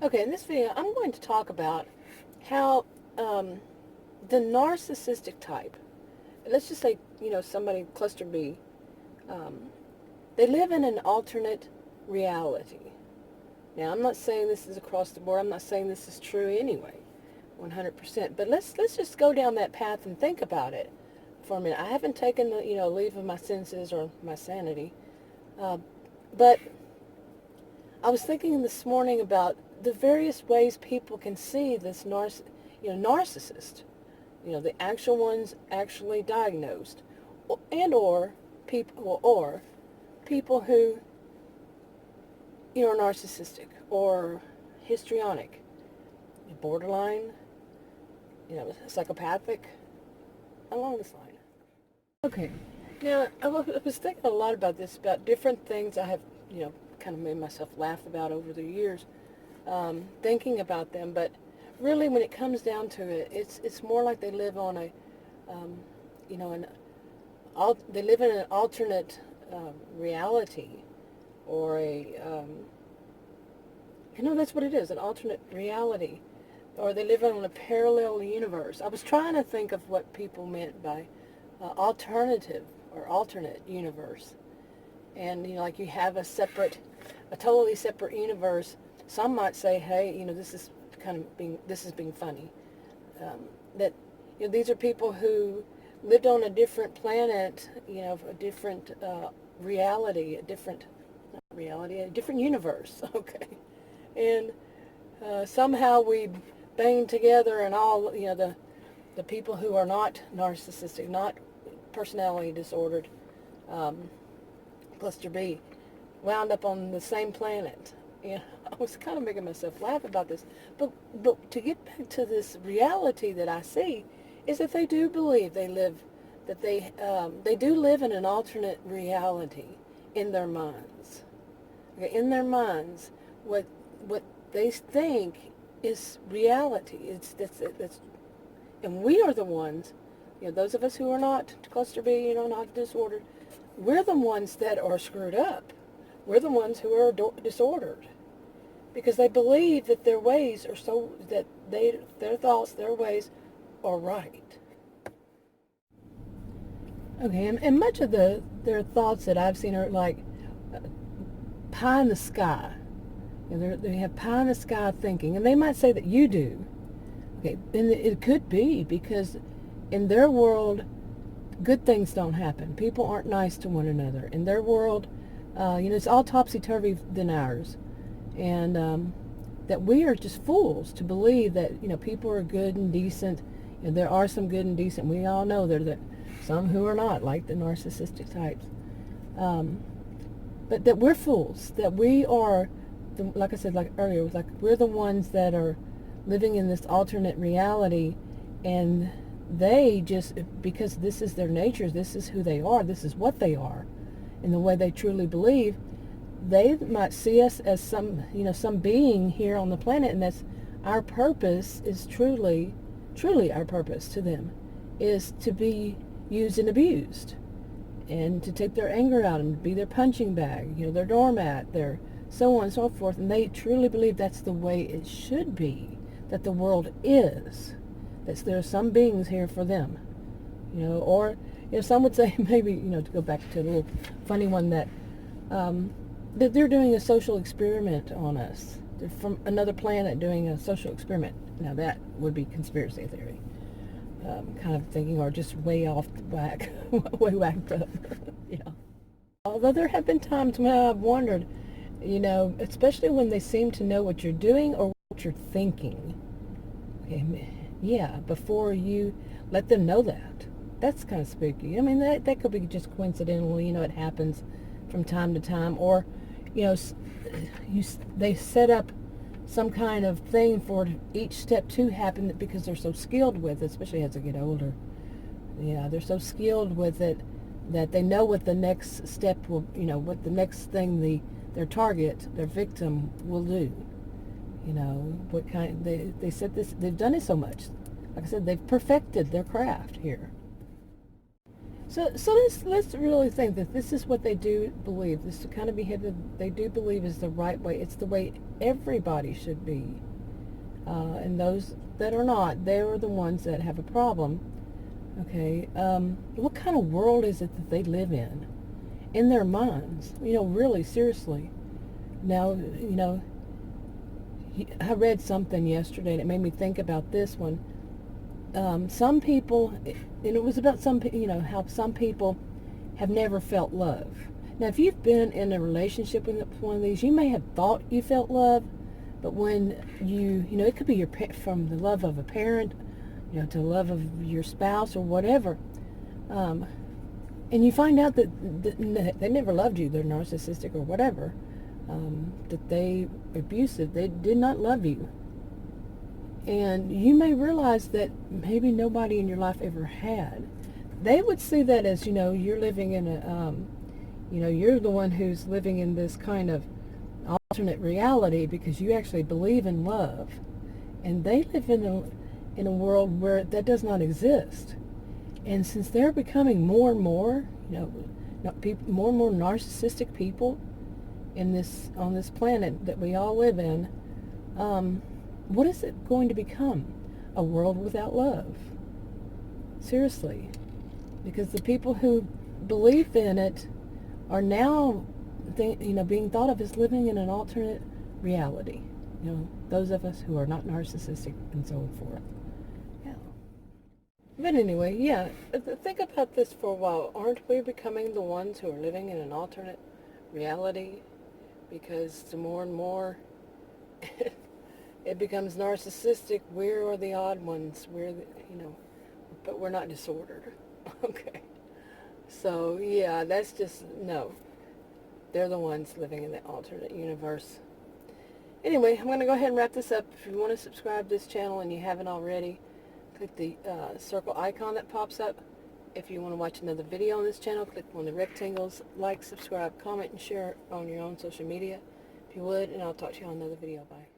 Okay, in this video, I'm going to talk about how the narcissistic type, let's just say, somebody, cluster B, um, they live in an alternate reality. Now, I'm not saying this is across the board. I'm not saying this is true anyway, 100%. But let's just go down that path and think about it for a minute. I haven't taken the, leave of my senses or my sanity, but I was thinking this morning about the various ways people can see this narcissist, the actual ones actually diagnosed, or people who, are narcissistic or histrionic, borderline, psychopathic, along this line. Okay, now I was thinking a lot about this, about different things I have, kind of made myself laugh about over the years, thinking about them. But really, when it comes down to it, it's more like they live on a, they live in an alternate reality, or that's what it is, an alternate reality, or they live on a parallel universe. I was trying to think of what people meant by alternative or alternate universe. And, like you have a totally separate universe. Some might say, hey, this is being funny. That, these are people who lived on a different planet, a different reality, a different universe, okay. And somehow we bang together, and all, the people who are not narcissistic, not personality disordered, cluster B, wound up on the same planet. I was kind of making myself laugh about this, but to get back to this reality that I see, is that they do believe they do live in an alternate reality in their minds. Okay, in their minds, what they think is reality. That's, and we are the ones, those of us who are not cluster B, not disordered. We're the ones that are screwed up. We're the ones who are disordered, because they believe that their ways are their thoughts, their ways are right. Okay, and much of their thoughts that I've seen are like pie in the sky. They have pie in the sky thinking, and they might say that you do. Okay, and it could be because in their world, good things don't happen. People aren't nice to one another. In their world, it's all topsy-turvy than ours. And that we are just fools to believe that, people are good and decent. And there are some good and decent. We all know there are some who are not, like the narcissistic types. But that we're fools. That we are, like I said, like earlier, we're the ones that are living in this alternate reality, and they just, because this is their nature, this is who they are, this is what they are, in the way they truly believe, they might see us as some being here on the planet, and that's our purpose, is truly our purpose to them, is to be used and abused, and to take their anger out and be their punching bag, their doormat, their so on and so forth. And they truly believe that's the way it should be, that the world is. That there are some beings here for them, or some would say maybe, to go back to a little funny one, that they're doing a social experiment on us. They're from another planet doing a social experiment. Now that would be conspiracy theory, kind of thinking, or just way off the whack, way whacked up. Yeah. Although there have been times when I've wondered, especially when they seem to know what you're doing or what you're thinking. Okay. Yeah, before you let them know that. That's kind of spooky. I mean, that could be just coincidental. It happens from time to time. Or, they set up some kind of thing for each step to happen because they're so skilled with it, especially as they get older. Yeah, they're so skilled with it that they know what the next step will, what the next thing their target, their victim, will do. What kind, they said this, they've done it so much. Like I said, they've perfected their craft here. So let's really think that this is what they do believe. This is the kind of behavior they do believe is the right way. It's the way everybody should be. And those that are not, they are the ones that have a problem. Okay, what kind of world is it that they live in their minds? Really, seriously. Now, I read something yesterday and it made me think about this one. Some people, and it was about how some people have never felt love. Now, if you've been in a relationship with one of these, you may have thought you felt love, but when it could be from the love of a parent, to the love of your spouse or whatever, and you find out that they never loved you, they're narcissistic or whatever, that they abusive, they did not love you. And you may realize that maybe nobody in your life ever had. They would see that as, you're living in a, you're the one who's living in this kind of alternate reality because you actually believe in love. And they live in a world where that does not exist. And since they're becoming more and more, more and more narcissistic people on this planet that we all live in, what is it going to become? A world without love. Seriously. Because the people who believe in it are now, being thought of as living in an alternate reality. Those of us who are not narcissistic and so forth. Yeah. But anyway, yeah, think about this for a while. Aren't we becoming the ones who are living in an alternate reality? Because the more and more it becomes narcissistic, we are the odd ones. But we're not disordered. Okay. So, yeah, that's just, no. They're the ones living in the alternate universe. Anyway, I'm going to go ahead and wrap this up. If you want to subscribe to this channel and you haven't already, click the circle icon that pops up. If you want to watch another video on this channel, click on the rectangles, like, subscribe, comment, and share on your own social media, if you would, and I'll talk to you on another video. Bye.